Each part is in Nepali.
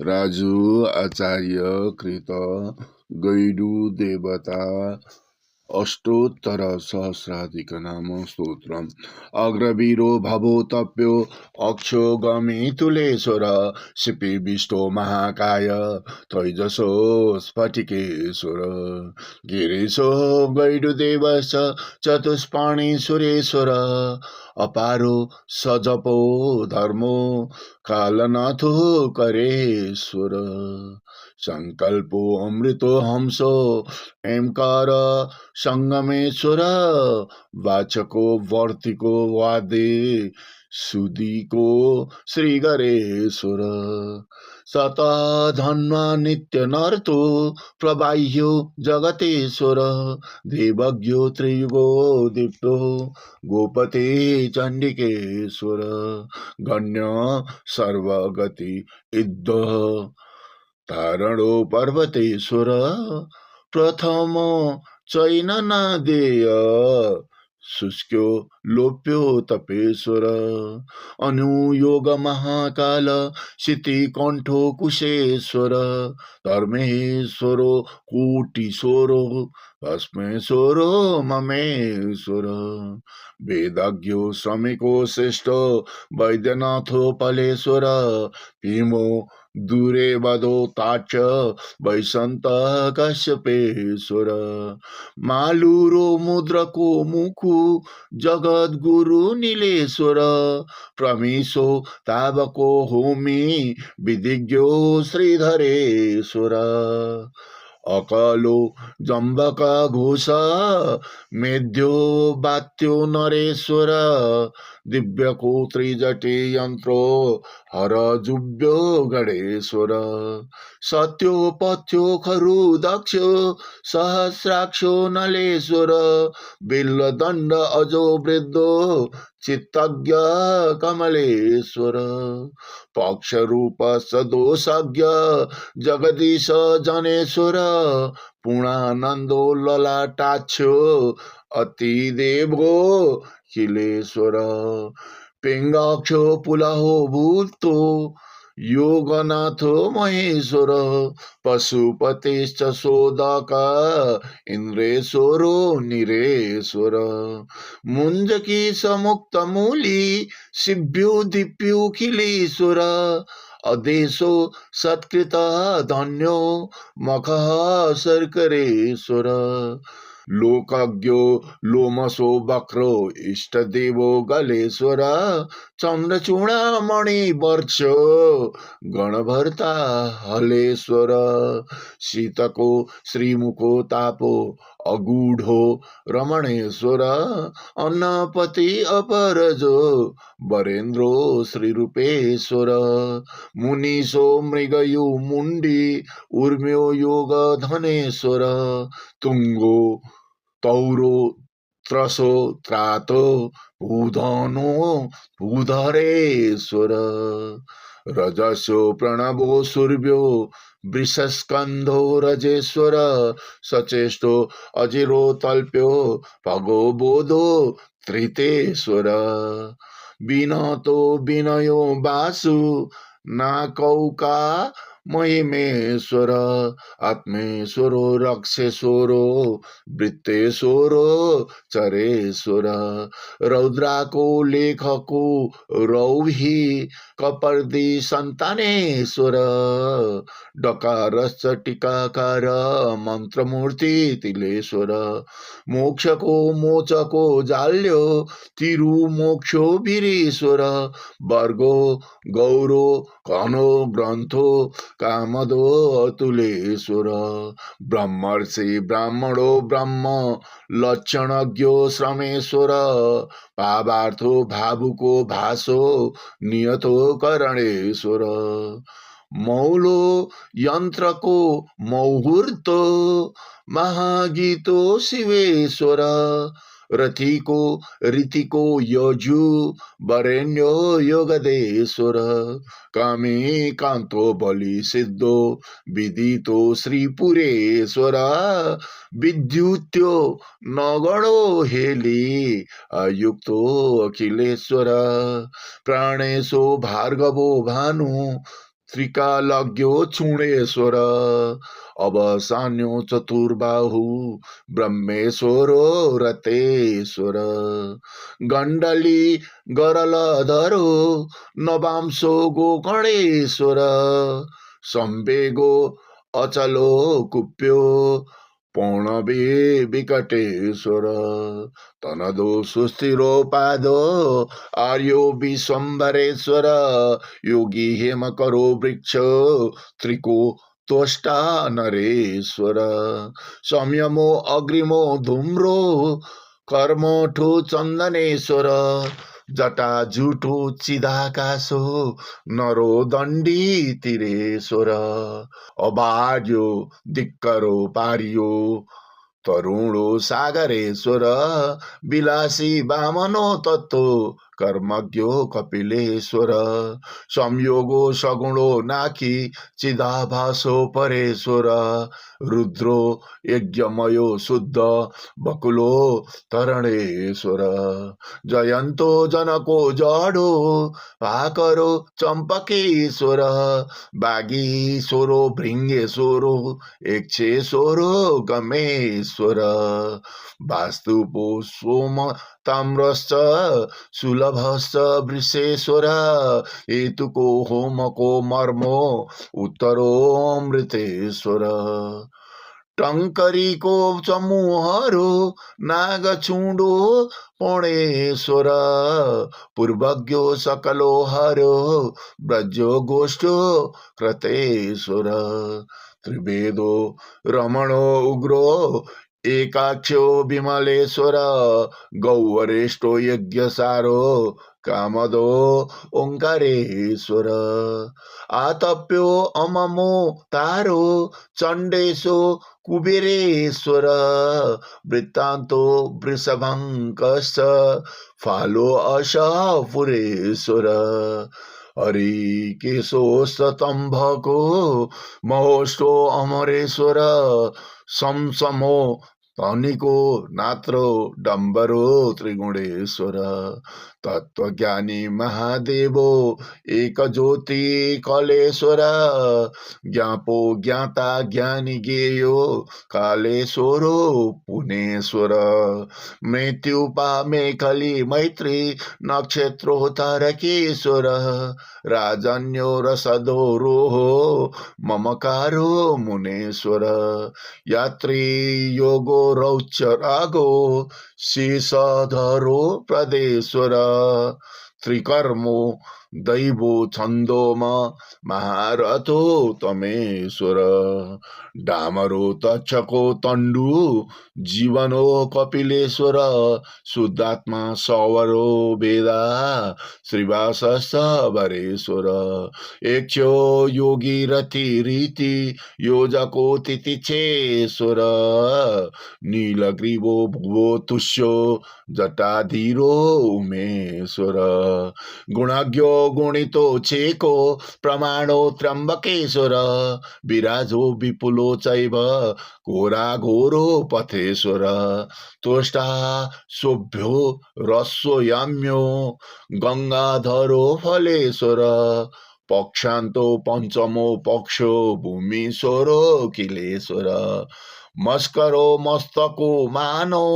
राजु आचार्य कृत गैडु देवता अष्टोत्तर सहस्राधिक नाम स्तोत्रम् अग्रवीरो भवोतप्यो अक्षो गमितुलेश्वर शिपिविष्टो महाकाय त्रैजसो स्फटिकेश्वर गिरीशो गैडुदेवश्च चतुष्पाणि सुरेश्वर अपारो सजपो धर्मो कालनाथो करेश्वर संकल्पो अमृतो हंसो एंकार संगमेश्वर वाचको वर्तिको वादे सुदीको श्रीगरेश्वर सता धन्वा नित्य नर्तो प्रबाह्यो जगतेश्वर देवज्ञो त्रियुगो दीप्तो गोपते चंडिकेश्वर गण्य सर्वगति इद्ध तारणो पर्वतेश्वर प्रथम चैननादेय शुष्क्यो लोप्यो तपेश्वर अनुयोग महाकाल क्षितिकण्ठो कुशेश्वर धर्मेश्वरो कूटीश्वरो भस्मेश्वरो ममेश्वर वेदज्ञो श्रमिको श्रेष्ठ वैद्यनाथो फलेश्वर भीमो दूरे वदो ताच वैसंत कश्यपेश्वर मालूरो मुद्रको मुखु जगत गुरु नीलेश्वर प्रमीशो तावको होमी विधिज्ञो श्रीधरेश्वर अकालो जम्बक घोष मेध्यो बात्यो नरेश्वर दिव्यको त्रिजटे यन्त्रो हर जुव्यो गणेश्वर सत्यो पथ्यो खरु दक्ष्यो सहस्राक्षो नलेश्वर बिल्लदण्ड अजो वृद्धो चित्तज्ञ कमलेश्वर पक्षरूप सदोषज्ञ जगदीश जनेश्वर पूर्णानन्दो ललाटाक्षो अतिदेवो किलेश्वर पिङ्गाक्षो पुलहो भूतो योगनाथो महेश्वर पशुपतेश्च सोदक इन्द्रेश्वरो निरेश्वर मुञ्जकी समुक्तमूली शिव्यो दीप्योऽखिलेश्वर अदेशो सत्कृत धन्यो मखः शर्करेश्वर लोकज्ञो लोमसो वक्रो इष्टदेवो गलेश्वर चन्द्रचूडामणि वर्ष गणभर्ता हलेश्वर शीतको श्रीमुखो तापो अगूढो रमणेश्वर अन्नपति अपरजो वरेन्द्रो श्रीरूपेश्वर मुनीशो मृगयो मुण्डी उर्म्यो योग धनेश्वर तुङ्गो तौरो त्रसो त्रातो भूधनो भूधरेश्वर रजस्यो प्रणवो सूर्यो वृषस्कन्धो रजेश्वर सचेष्टो अजिरो तल्प्यो भगो बोधो धृतेश्वर विनतो विनयो वासु नाकौका महिमेश्वर आत्मेश्वरो रक्षेश्वरो वृत्तेश्वरो चरेश्वर रौद्राको लेखको रौहि कपर्दी सन्तानेश्वर डकारश्च टीकाकार मन्त्रमूर्ति तिलेश्वर मोक्षको मोचको जाल्यो तिरुमोक्षो वीरेश्वर वर्गो गौरो कनो ग्रन्थो कामदो अतुलेश्वर ब्रह्मर्षि ब्राह्मणो ब्रह्म लक्षणज्ञो श्रमेश्वर भावार्थो भावुको भासो नियतो करणेश्वर मौलो यन्त्रको मौहूर्तो महागीतो शिवेश्वर रथिको ऋतिको यजु वरेण्यो योगदेश्वर कामे कान्तो बलि सिद्धो विदितो श्रीपुरेश्वर विद्युत्यो नगणो हेली अयुक्तो अखिलेश्वर प्राणेशो भार्गवो भानु त्रिकालज्ञो चूणेश्वर अवसान्यो चतुर्बाहु ब्रह्मेश्वरो रतेश्वर गण्डली गरलधरो नवांशो गोकर्णेश्वर सम्वेगो अचलो कुप्यो पौणवे विकटेश्वर तनदो सुस्थिरो पादो आर्यो विश्वम्भरेश्वर योगी हेमकरो वृक्ष त्रिको त्वष्टा नरेश्वर संयमो अग्रिमो धूम्रो कर्मठो चन्दनेश्वर जटा जुठो चिदाकाशो नरो दण्डी तिरेश्वर अबार्यो दिक्करो पारियो तरुणो सागरेश्वर विलासी वामनो तत्त्व कर्मज्ञो कपिलेश्वर संयोगो सगुणो नाकी चिदाभासो परेश्वर रुद्रो यज्ञमयो शुद्ध बकुलो तरणेश्वर जयन्तो जनको जडो भाकरो चम्पकेश्वर बागीश्वरो भृङ्गेश्वरो यक्षेश्वरो गमेश्वर वास्तुपो सोम ताम्रश्च सुलभश्च वृषेश्वर हेतुको होमको मर्मो उत्तरोऽमृतेश्वर टङ्करीको चमूहरो नागचुण्डो पुणेश्वर पूर्वज्ञो सकलो हरो ब्रजो गोष्ठो कृतेश्वर त्रिवेदो रमणो उग्रो एकाक्षो विमलेश्वर गौवरेष्ठो यज्ञसारो कामदो ओङ्कारेश्वर आतप्यो अममो तारो चण्डेशो कुबेरेश्वर वृत्तान्तो वृषभङ्कश्च फालो अशपुरेश्वर हरिकेशोस्तम्भको महोष्टो अमरेश्वर समसमो धनिको नात्रो डम्बरो त्रिगुणेश्वर तत्त्वज्ञानी महादेवो एक ज्योति कलेश्वर ज्ञापो ज्ञाता ज्ञानी ज्ञेयो कालेश्वरो पुनेश्वर मृत्युपा मेखली मैत्री नक्षत्रो तारकेश्वर राजन्यो रसदो रोहो ममकारो मुनेश्वर यात्री योगो रौच रागो शेषधरो प्रदेश्वर त्रिकर्मो दैवो छन्दोमा महारथो तमेश्वर डामरो तक्षको तण्डु जीवनो कपिलेश्वर शुद्धात्मा सवरो वेदा श्रीवासस्तवरेश्वर यक्षो योगी रति रीति योजको तिथिक्षेश्वर नीलग्रीवो भुवो तुष्यो जटाधीरो उमेश्वर गुणज्ञो गुणितो चेको प्रमाणो त्र्यम्बकेश्वर विराजो विपुलो चैव घोराघोरो पथेश्वर त्वष्टा शोभ्यो रस्वयाम्यो गङ्गाधरो फलेश्वर पक्षान्तो पञ्चमो पक्षो भूमीश्वरो किलेश्वर मस्करो मस्तको मानो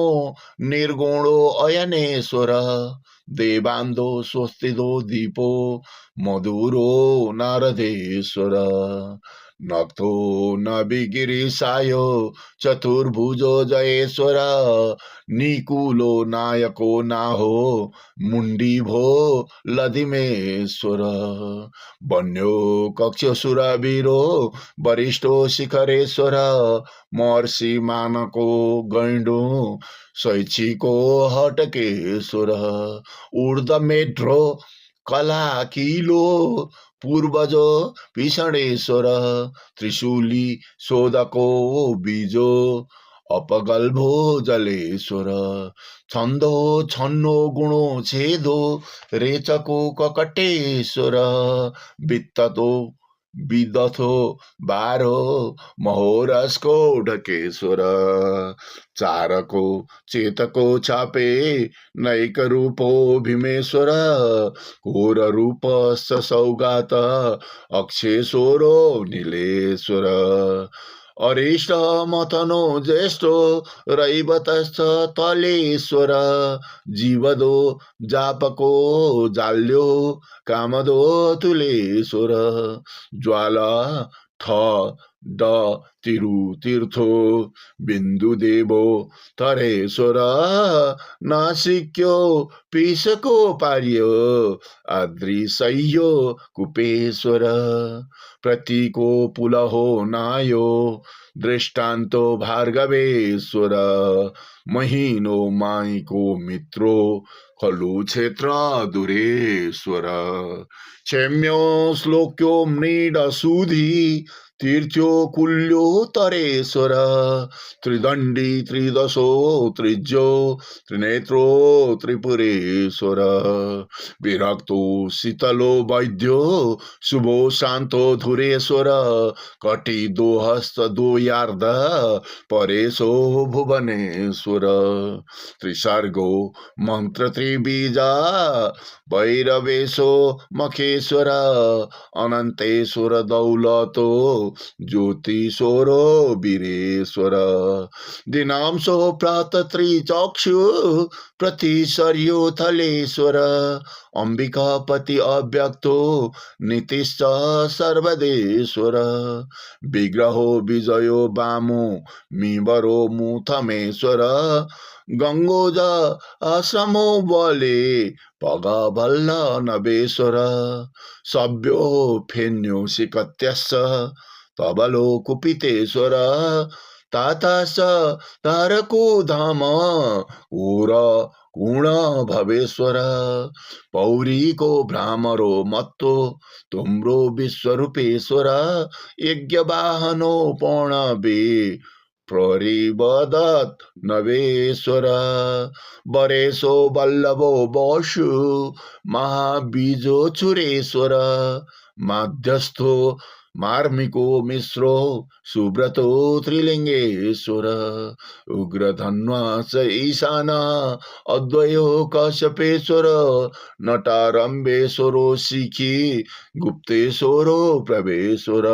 निर्गुणो अयनेश्वर देवान्दो स्वस्तिदो दीपो मधुरो नारदेश्वर नक्थो नबिगिरिसायो चतुर्भुजो जयेश्वर निकुलो नायको नाहो मुण्डी भो लधिमेश्वर वन्यो कक्षसुरवीरो वरिष्ठो शिखरेश्वर महर्षि मानको गैंडो शैक्षिको हटकेश्वर ऊर्ध्वमेढ्रो कला किलो पूर्वजो भीषणेश्वर त्रिशूली शोधको बीजो अपगल्भो जलेश्वर छन्दो छन्नो गुणो छेदो रेचको ककटेश्वर वित्ततो विदथो बारो महोरसको ढकेश्वर चारको चेतको छापे नैक रूपो भीमेश्वर घोर रूपश्च सौगात अक्षेश्वरो नीलेश्वर अरिष्ट मथनो ज्येष्ठो रैवतश्च तलेश्वर जीवदो जापको जाल्यो कामदो तुलेश्वर ज्वाला थ ड तिरुतीर्थो बिन्दुदेवो तरेश्वर नासिक्यो पिसको पार्यो अदृशय्यो कुपेश्वर प्रतीको पुलहो नायो दृष्टान्तो भार्गवेश्वर महिनो माईको मित्रो खलु क्षेत्र दुरेश्वर क्षम्यो श्लोक्यो मृडसुधी तीर्थ्यो कुल्यो तरेश्वर त्रिदण्डी त्रिदशो त्रिज्यो त्रिनेत्रो त्रिपुरेश्वर विरक्तो शीतलो वैद्यो शुभो शान्तो धुरेश्वर कटि दोहस्त दोयार्ध परेशो भुवनेश्वर त्रिसर्गो मन्त्र त्रिबीजा भैरवेशो मखेश्वर अनन्तेश्वर दौलतो ज्योतिश्वरो वीरेश्वर दिनांशो प्रात त्रिचक्षु प्रतिशर्यो थलेश्वर अम्बिकापति अव्यक्तो नीतिश्च सर्वदेश्वर विग्रहो विजयो वामो मीवरो मूथमेश्वर गङ्गोज आश्रमो बले भगवल्ल नवेश्वर सभ्यो फेन्यो सिकत्यश्च तबलो कुपितेश्वर ताताश्च तारको धाम घोर गुण भवेश्वर पौरीको भ्रामरो मत्तो तुम्रो विश्वरूपेश्वर यज्ञवाहनो पौणवे प्ररिवदत् नवेश्वर वरेशो वल्लभो वसु महाबीजो चुरेश्वर माध्यस्थो मार्मिको मिश्रो सुब्रतो त्रिलिङ्गेश्वर उग्रधन्वा च ईशान अद्वयो कश्यपेश्वर नटारम्बेश्वरो शिखी गुप्तेश्वरो प्रवेश्वर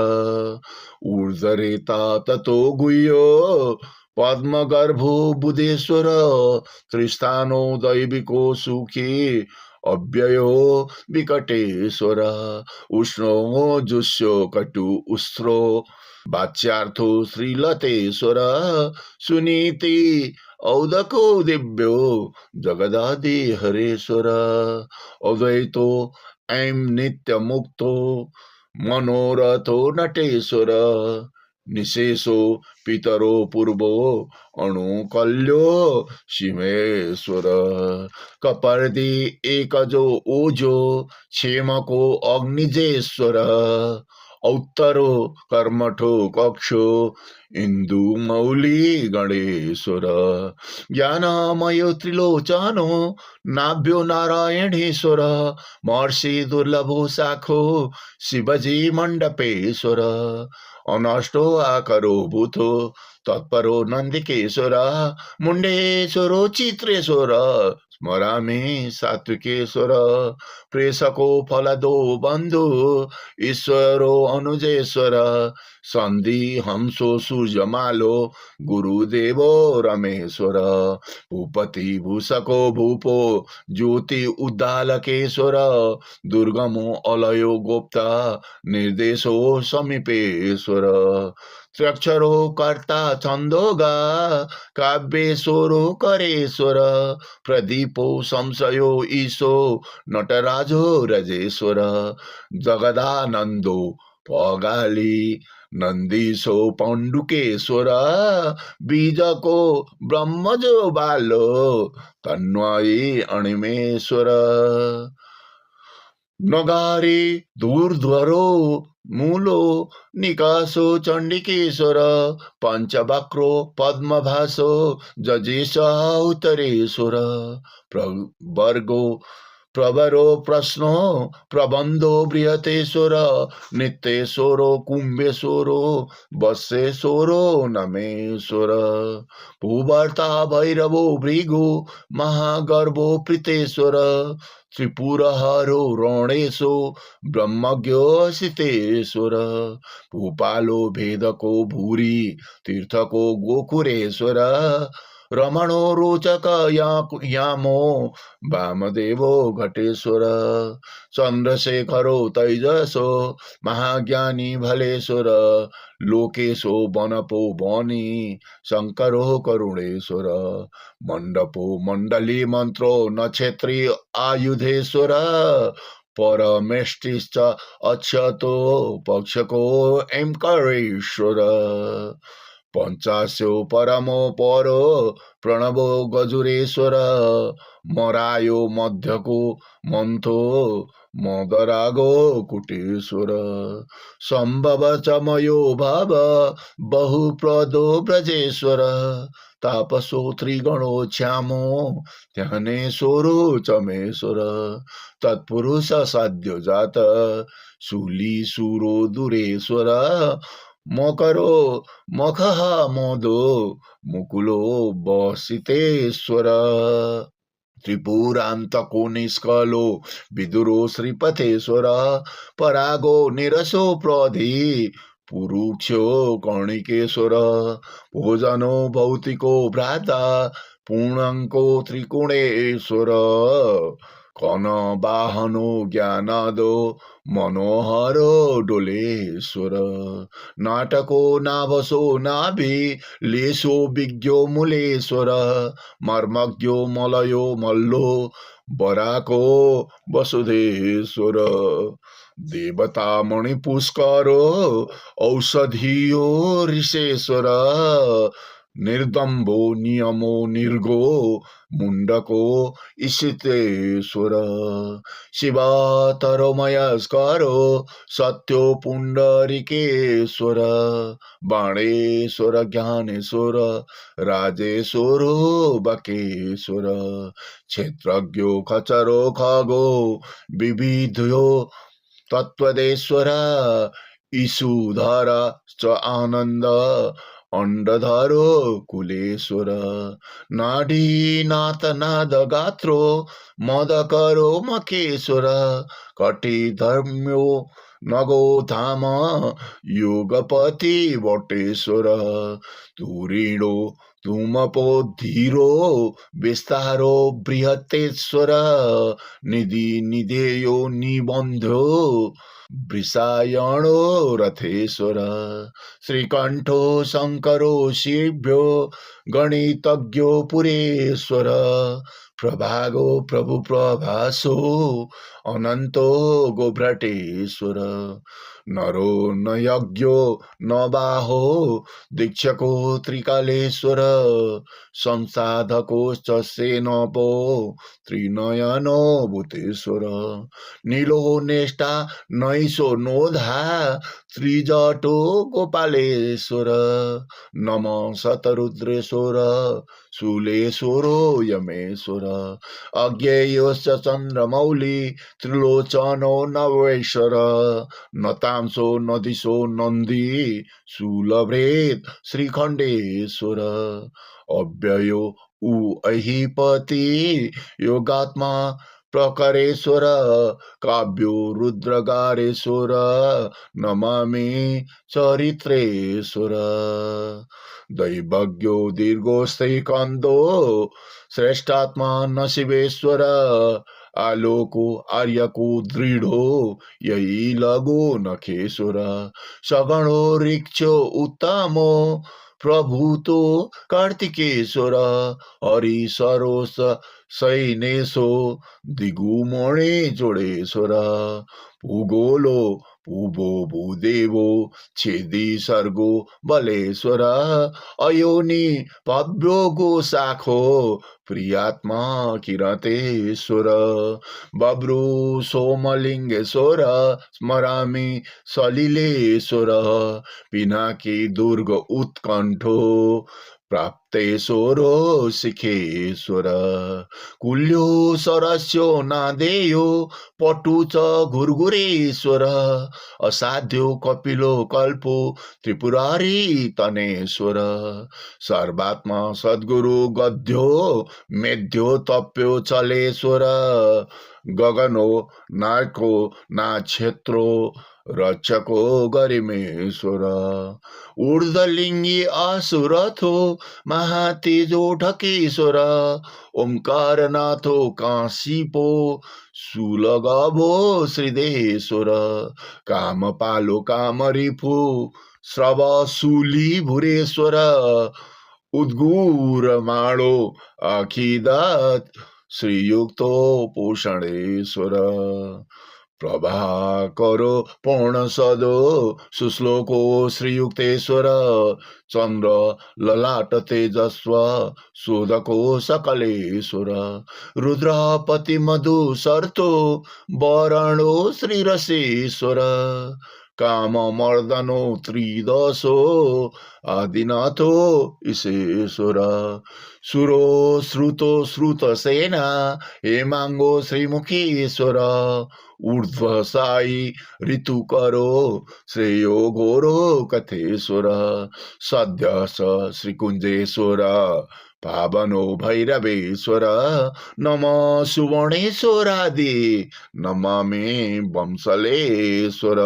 ऊर्ध्वरेता ततो गुह्यो पद्मगर्भो बुधेश्वर त्रिस्थानो दैविको सुखी अव्ययो विकटेश्वर उष्णो जुष्यो कटु उस्रो वाच्यार्थो श्रीलतेश्वर सुनीति औदको दिव्यो जगदादि हरेश्वर अद्वैतो ऐं नित्य मुक्तो मनोरथो नटेश्वर निशेषो पितरो पूर्वो अणुकल्यो शिवेश्वर कपर्दी एकजो ओजो क्षेमको अग्निजेश्वर औत्तरो कर्मठो कक्षो इन्दुमौली गणेश्वर ज्ञानमयो त्रिलोचनो नाभ्यो नारायणेश्वर महर्षि दुर्लभो शाखो शिवजी मण्डपेश्वर अनष्टो आकरो भूतो तत्परो नन्दिकेश्वर मुण्डेश्वरो चित्रेश्वर स्मरामि सात्विकेश्वर प्रेषको फलदो बन्धु ईश्वरो अनुजेश्वर सन्धि हंसो सूर्यमालो गुरुदेवो रमेश्वर भूपति भूषको भूपो ज्योति उद्दालकेश्वर दुर्गमो अलयो गोप्ता निर्देशो समीपेश्वर त्र्यक्षरो कर्ता छन्दोगा काव्येश्वरो करेश्वर प्रदीपो संशयो ईशो नटराजो रजेश्वर जगदानन्दो पगाली नन्दीशो पण्डुकेश्वर बीजको ब्रह्मजो बालो तन्वयी अणिमेश्वर नगारी दूर्ध्वरो मूलो निकासो चण्डिकेश्वर पञ्चवक्रो पद्मभासो जजेश उत्तरेश्वर वर्गो प्रवरो प्रश्नो प्रबन्धो बृहतेश्वर नित्येश्वरो कुम्भेश्वरो वत्सेश्वरो नमेश्वर भूभर्ता भैरवो भृगु महागर्भो प्रीतेश्वर त्रिपुरहरो रणेशो ब्रह्मज्ञो सितेश्वर भूपालो भेदको भूरि तीर्थको गोकुरेश्वर रमणो रोचक यामो वामदेवो घटेश्वर चन्द्रशेखरो तैजसो महाज्ञानी भलेश्वर लोकेशो वनपो वनी शङ्करो करुणेश्वर मण्डपो मण्डली मन्त्रो नक्षत्री आयुधेश्वर परमेष्टिश्च अक्षतो पक्षको एङ्करेश्वर पञ्चास्यो परमो परो प्रणवो गजुरेश्वर मरायो मध्यको मन्थो मदरागो कुटेश्वर सम्भव चमयो भाव बहुप्रदो ब्रजेश्वर तापसो त्रिगणो छ्यामो ध्यानेश्वरो चमेश्वर तत्पुरुष साध्य जात शूली सुरो दुरेश्वर मकरो मखः मोदो मुकुलो वसितेश्वर त्रिपुरान्तको निष्कलो विदुरो श्रीपथेश्वर परागो निरसो प्रधि पुरुक्षो कर्णिकेश्वर भोजनो भौतिको भ्राता पूर्णाङ्को त्रिकोणेश्वर कनवाहनो ज्ञानादो मनोहरो डोलेश्वर नाटको नाभसो नाभि लेशो विज्ञो मूलेश्वर मर्मज्ञो मलयो मल्लो बराको वसुधेश्वर देवता मणिपुष्करो औषधियो ऋषेश्वर निर्दम्भो नियमो निर्गो मुण्डको ईशितेश्वर शिवातरमयस्करो सत्यो पुण्डरीकेश्वर बाणेश्वर ज्ञानेश्वर राजेश्वरो बकेश्वर क्षेत्रज्ञो खचरो खगो विविधयो तत्त्वदेश्वर ईशुधर च आनन्द अण्डधरो कुलेश्वर नाडीनाथ नाद गात्रो मदकरो मकेश्वर कटिधर्म्यो नगो धाम योगपति वटेश्वर तुरीणो तुमपो धीरो विस्तारो बृहतेश्वर निधि निधेयो निबन्धो वृषायणो रथेश्वर श्रीकण्ठो शङ्करो शिव्यो गणितज्ञो पुरेश्वर प्रभागो प्रभु प्रभासो अनन्तो गोभ्रटेश्वर नरो न यज्ञो न बाहो दीक्षको त्रिकालेश्वर संसाधकोश्च सेनपो त्रिनयनो भूतेश्वर नीलो नेष्टा नैशो नोधा त्रिजटो गोपालेश्वर नम शतरुद्रेश्वर शूलेश्वरो यमेश्वर अज्ञेयोश्च चन्द्रमौली त्रिलोचनो नवेश्वर नतांसो नदिशो नन्दी शूलभ्रेत श्रीखण्डेश्वर अव्ययो उ अहिपति योगात्मा प्रकरेश्वर काव्यो रुद्रगारेश्वर नमामि चरित्रेश्वर दैवज्ञो दीर्घोस्तेकन्दो श्रेष्ठात्मा न शिवेश्वर आलोको आर्यको दृढो यही लगो नखेश्वर सगणो ऋक्षो उत्तमो प्रभूतो कार्तिकेश्वर हरि सरोस सैनेशो दिगुमणे जोडेश्वर भूगोलो भूभो भूदेवो छेदी सर्गो बलेश्वर अयोनि भव्यो गो शाखो प्रियात्मा किरतेश्वर बब्रु सोमलिङ्गेश्वर स्मरामि सलिलेश्वर पिनाकी दुर्ग उत्कण्ठो प्राप्तेश्वरो शिखेश्वर कुल्यो सरस्यो नादेयो पटु च घुरघुरेश्वर असाध्यो कपिलो कल्पो त्रिपुरारी तनेश्वर सर्वात्मा सद्गुरु गद्यो मेध्यो तप्यो चलेश्वर गगनो नाको नाक्षेत्रो रक्षको गरिमेश्वर ऊर्ध्वलिङ्गी असुरथो महातेजो ढकेश्वर ओंकारनाथो काशीपो सुलगभो श्रीदेश्वर कामपालो कामरिफु श्रवशूली भुरेश्वर उद्गूरमाणो अखिदात श्रीयुक्तो पोषणेश्वर प्रभाकरो पूर्णसदो सुश्लोको श्रीयुक्तेश्वर चन्द्र ललाट तेजस्व शोधको सकलेश्वर रुद्रपति मधु सर्तो वरणो श्रीरसेश्वर काममर्दनो त्रिदशो आदिनाथो ईशेश्वर सुरो श्रुतो श्रुतसेना हेमाङ्गो श्रीमुखीश्वर ऊर्ध्वसायी ऋतुकरो श्रेयो घोरो कथेश्वर सद्य स श्रीकुञ्जेश्वर पावनो भैरवेश्वर नम सुवर्णेश्वरादि नमामि वंशलेश्वर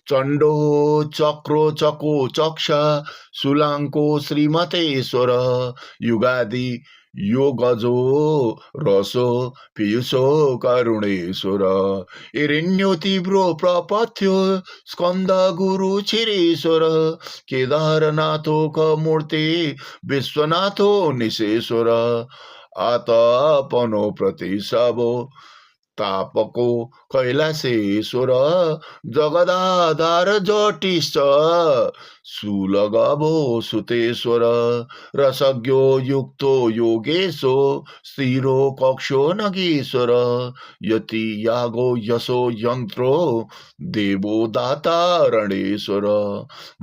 चण्डो चक्रो चको चक्ष सुलाङ्को श्रीमतेश्वर युगादि योगजो रसो पीयूषो करुणेश्वर हिरण्यो तीव्रो प्रपथ्यो स्कन्द गुरु क्षीरेश्वर केदारनाथो मूर्ति विश्वनाथो निशेश्वर आतपनो प्रतिशवो तापको कैलासेश्वर जगदाधार जटिश्च सुलगभो सुतेश्वर रसज्ञो युक्तो योगेशो स्थिरो कक्षो नगेश्वर यति यागो यशो यन्त्रो देवो दाता रणेश्वर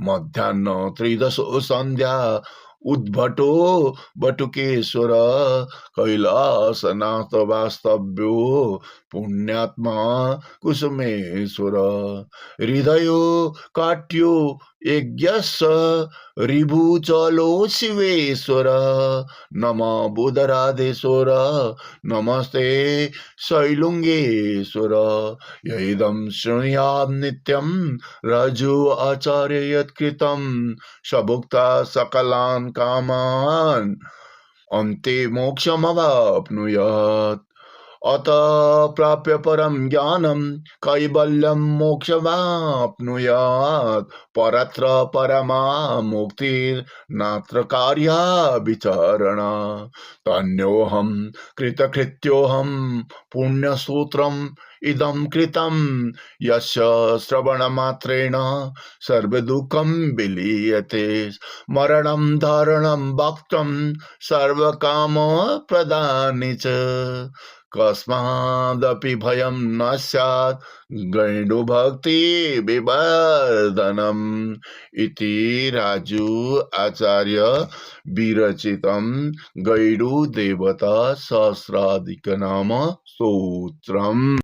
मध्याह्न त्रिदशो सन्ध्या उद्भटो बटुकेश्वर कैलासनाथ वास्तव्यो पुण्यात्मा कुसुमेश्वर हृदयो काट्यो यज्ञस्स ऋभुचलो शिवेश्वर नम बुधराधेश्वर नमस्ते शैलुङ्गेश्वर यैदं शृणुयात् नित्यं रज्जु आचार्य यत्कृतं सबुक्ता सकलान् कामान् अन्ते मोक्षमवाप्नुयात् अत प्राप्य परं ज्ञानं कैवल्यं मोक्षमाप्नुयात् परत्र परमा मुक्तिर्नात्र कार्या विचारण तन्योऽहं कृतकृत्योऽहं पुण्यसूत्रम् इदं कृतं यस्य श्रवणमात्रेण सर्वदुःखं विलीयते मरणं धारणं भक्तं सर्वकामप्रदानि च कस्मादपि भयं न स्यात् गैडुभक्ति विवर्धनम् इति राजु आचार्य विरचितं गैडुदेवता सहस्राधिकनाम स्तोत्रम्।